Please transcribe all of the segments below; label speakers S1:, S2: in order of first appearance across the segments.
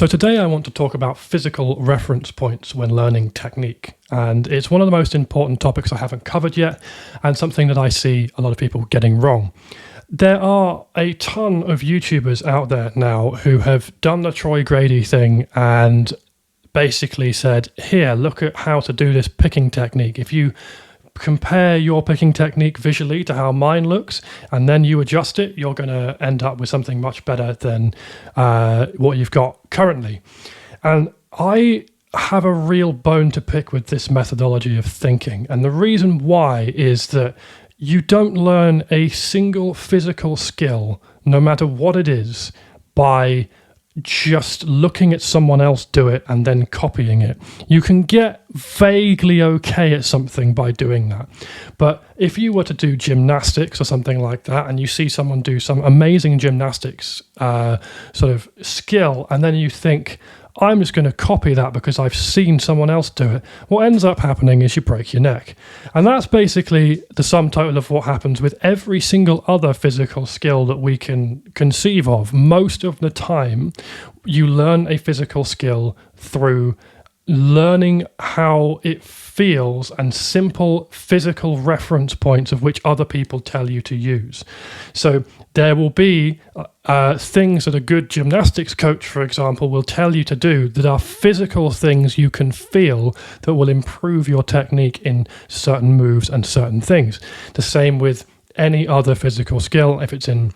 S1: So today I want to talk about physical reference points when learning technique. And it's one of the most important topics I haven't covered yet, and something that I see a lot of people getting wrong. There are a ton of YouTubers out there now who have done the Troy Grady thing and basically said, here, look at how to do this picking technique. If you compare your picking technique visually to how mine looks, and then you adjust it, you're going to end up with something much better than what you've got currently. And I have a real bone to pick with this methodology of thinking. And the reason why is that you don't learn a single physical skill, no matter what it is, by just looking at someone else do it and then copying it. You can get vaguely okay at something by doing that. But if you were to do gymnastics or something like that, and you see someone do some amazing gymnastics sort of skill, and then you think, I'm just going to copy that because I've seen someone else do it, what ends up happening is you break your neck. And that's basically the sum total of what happens with every single other physical skill that we can conceive of. Most of the time, you learn a physical skill through learning how it feels and simple physical reference points of which other people tell you to use. So there will be things that a good gymnastics coach, for example, will tell you to do that are physical things you can feel that will improve your technique in certain moves and certain things. The same with any other physical skill, if it's in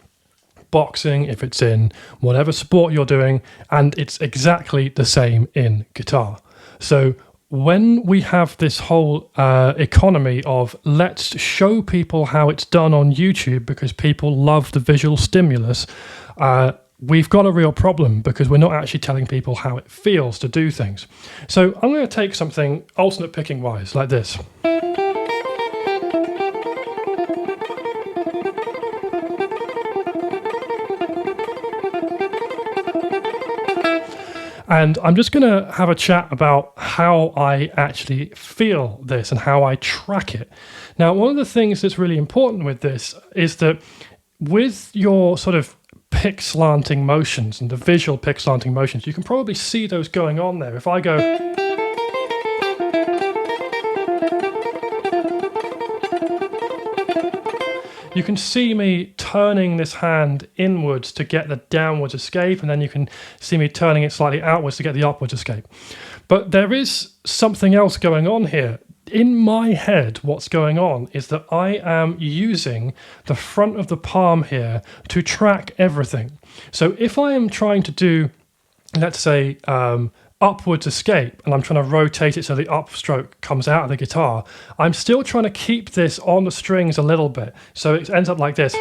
S1: boxing, if it's in whatever sport you're doing, and it's exactly the same in guitar. So when we have this whole economy of let's show people how it's done on YouTube because people love the visual stimulus, we've got a real problem because we're not actually telling people how it feels to do things. So I'm going to take something alternate picking wise like this. And I'm just going to have a chat about how I actually feel this and how I track it. Now, one of the things that's really important with this is that with your sort of pick slanting motions and the visual pick slanting motions, you can probably see those going on there. If I go... you can see me turning this hand inwards to get the downwards escape, and then you can see me turning it slightly outwards to get the upwards escape. But there is something else going on here. In my head, what's going on is that I am using the front of the palm here to track everything. So if I am trying to do, let's say, upwards escape, and I'm trying to rotate it so the upstroke comes out of the guitar, I'm still trying to keep this on the strings a little bit. So it ends up like this.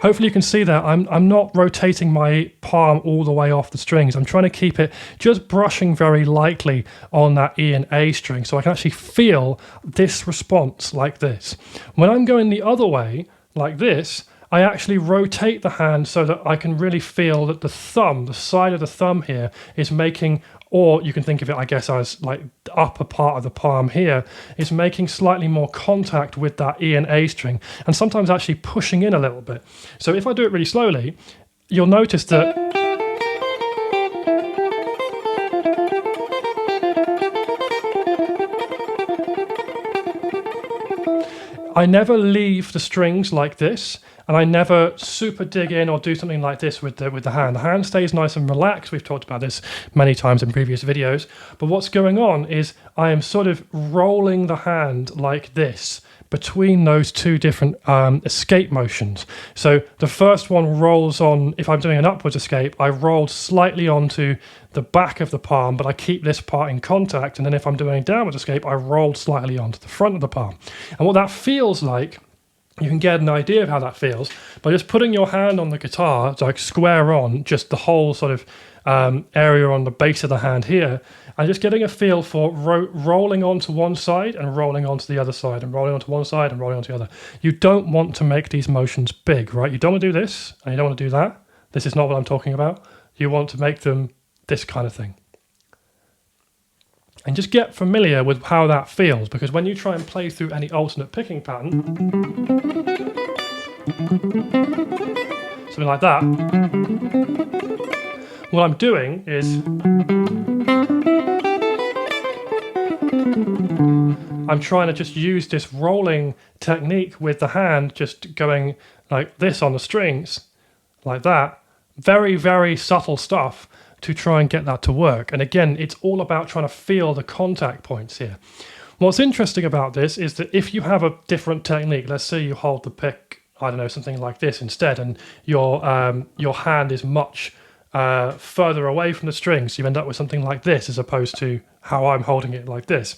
S1: Hopefully you can see that I'm not rotating my palm all the way off the strings. I'm trying to keep it just brushing very lightly on that E and A string so I can actually feel this response like this. When I'm going the other way, like this, I actually rotate the hand so that I can really feel that the thumb, the side of the thumb here, is making, or you can think of it, I guess, as like the upper part of the palm here, is making slightly more contact with that E and A string, and sometimes actually pushing in a little bit. So if I do it really slowly, you'll notice that I never leave the strings like this, and I never super dig in or do something like this with the hand. The hand stays nice and relaxed. We've talked about this many times in previous videos. But what's going on is I am sort of rolling the hand like this between those two different escape motions. So the first one rolls on, if I'm doing an upwards escape, I roll slightly onto the back of the palm, but I keep this part in contact. And then if I'm doing a downward escape, I roll slightly onto the front of the palm. And what that feels like, you can get an idea of how that feels by just putting your hand on the guitar, like square on, just the whole sort of area on the base of the hand here, and just getting a feel for rolling onto one side and rolling onto the other side and rolling onto one side and rolling onto the other. You don't want to make these motions big, right? You don't want to do this and you don't want to do that. This is not what I'm talking about. You want to make them this kind of thing. And just get familiar with how that feels, because when you try and play through any alternate picking pattern, something like that, what I'm doing is I'm trying to just use this rolling technique with the hand, just going like this on the strings, like that. Very, very subtle stuff to try and get that to work. And again, it's all about trying to feel the contact points here. What's interesting about this is that if you have a different technique, let's say you hold the pick, I don't know, something like this instead, and your hand is much further away from the strings, you end up with something like this as opposed to how I'm holding it like this.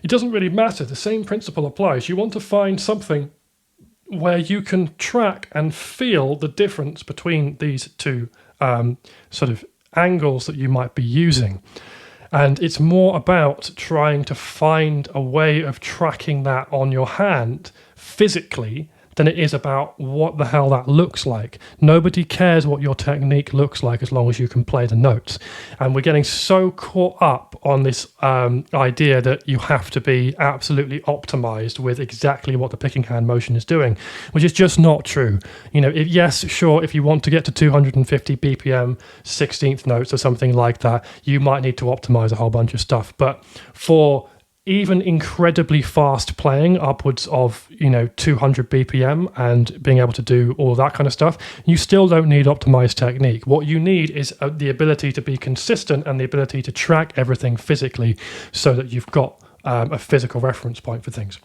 S1: It doesn't really matter. The same principle applies. You want to find something where you can track and feel the difference between these two sort of angles that you might be using. And it's more about trying to find a way of tracking that on your hand physically than it is about what the hell that looks like. Nobody cares what your technique looks like as long as you can play the notes. And we're getting so caught up on this idea that you have to be absolutely optimized with exactly what the picking hand motion is doing, which is just not true. You know, yes, sure, if you want to get to 250 BPM 16th notes or something like that, you might need to optimize a whole bunch of stuff. But for even incredibly fast playing upwards of 200 BPM and being able to do all that kind of stuff, you still don't need optimized technique. What you need is the ability to be consistent and the ability to track everything physically so that you've got a physical reference point for things.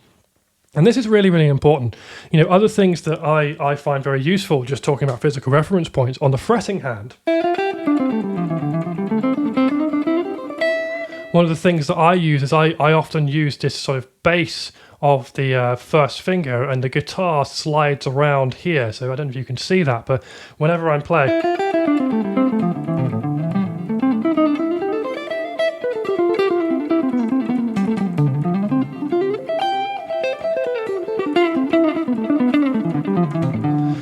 S1: And this is really, really important. You know, other things that I find very useful, just talking about physical reference points, on the fretting hand. One of the things that I use is I often use this sort of base of the first finger, and the guitar slides around here. So I don't know if you can see that, but whenever I'm playing,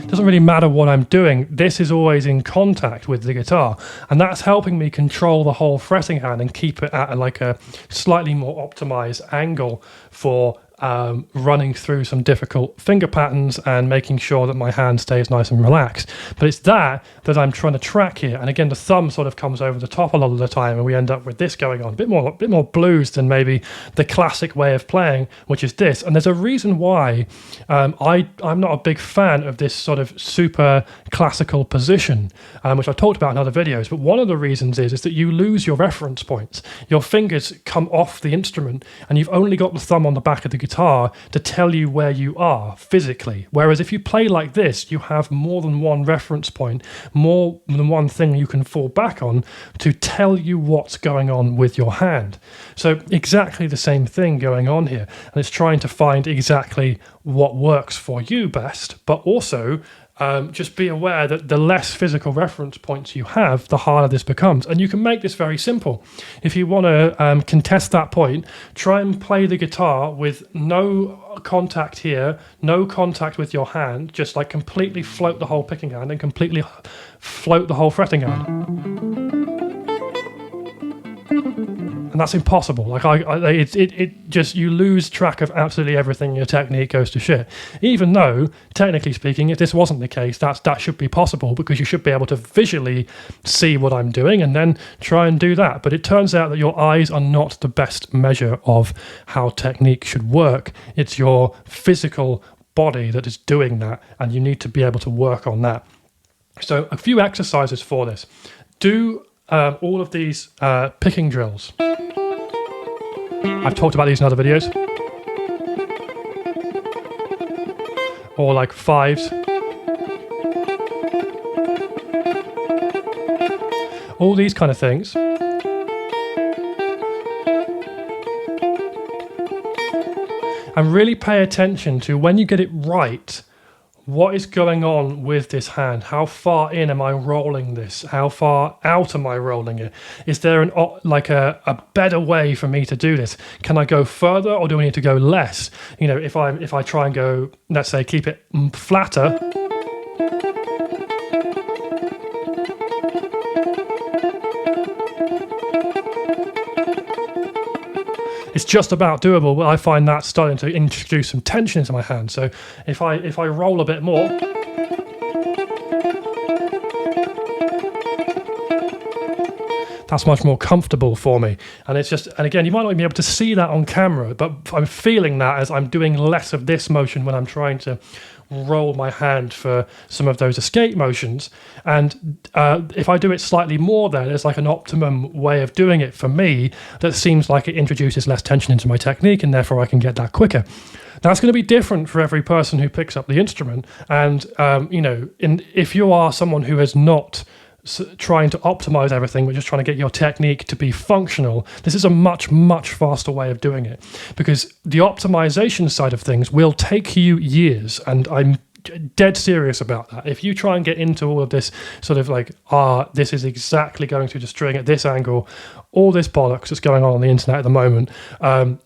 S1: doesn't really matter what I'm doing, this is always in contact with the guitar, and that's helping me control the whole fretting hand and keep it at like a slightly more optimized angle for running through some difficult finger patterns and making sure that my hand stays nice and relaxed. But it's that I'm trying to track here. And again, the thumb sort of comes over the top a lot of the time, and we end up with this going on, a bit more blues than maybe the classic way of playing, which is this. And there's a reason why I'm not a big fan of this sort of super classical position, which I've talked about in other videos. But one of the reasons is that you lose your reference points. Your fingers come off the instrument, and you've only got the thumb on the back of the guitar to tell you where you are physically. Whereas if you play like this, you have more than one reference point, more than one thing you can fall back on to tell you what's going on with your hand. So exactly the same thing going on here. And it's trying to find exactly what works for you best, but also just be aware that the less physical reference points you have, the harder this becomes. And you can make this very simple. If you want to contest that point, try and play the guitar with no contact here, no contact with your hand, just like completely float the whole picking hand and completely float the whole fretting hand. And that's impossible. Like it just, you lose track of absolutely everything. Your technique goes to shit. Even though, technically speaking, if this wasn't the case, that should be possible, because you should be able to visually see what I'm doing and then try and do that. But it turns out that your eyes are not the best measure of how technique should work. It's your physical body that is doing that, and you need to be able to work on that. So a few exercises for this. Do all of these picking drills. I've talked about these in other videos. Or like fives. All these kind of things. And really pay attention to, when you get it right, what is going on with this hand? How far in am I rolling this? How far out am I rolling it? Is there a better way for me to do this? Can I go further, or do I need to go less? You know, if I try and go, let's say, keep it flatter. It's just about doable, but I find that starting to introduce some tension into my hand. So if I roll a bit more, That's much more comfortable for me. And it's just, and again, you might not even be able to see that on camera, but I'm feeling that as I'm doing less of this motion when I'm trying to roll my hand for some of those escape motions. And if I do it slightly more there's like an optimum way of doing it for me that seems like it introduces less tension into my technique, and therefore I can get that quicker. That's going to be different for every person who picks up the instrument. And, if you are someone who has not trying to optimize everything, but just trying to get your technique to be functional, this is a much, much faster way of doing it, because the optimization side of things will take you years. And I'm dead serious about that. If you try and get into all of this sort of like, this is exactly going through the string at this angle, all this bollocks that's going on the internet at the moment,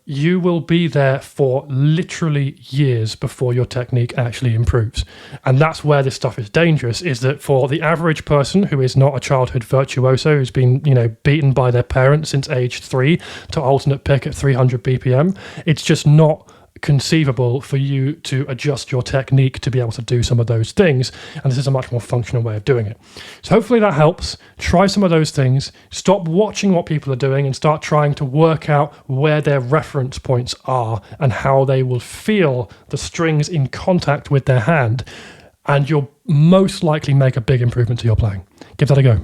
S1: you will be there for literally years before your technique actually improves. And that's where this stuff is dangerous, is that for the average person who is not a childhood virtuoso, who's been, beaten by their parents since age 3 to alternate pick at 300 BPM, it's just not conceivable for you to adjust your technique to be able to do some of those things, and this is a much more functional way of doing it. So hopefully that helps. Try some of those things, stop watching what people are doing and start trying to work out where their reference points are and how they will feel the strings in contact with their hand, and you'll most likely make a big improvement to your playing. Give that a go.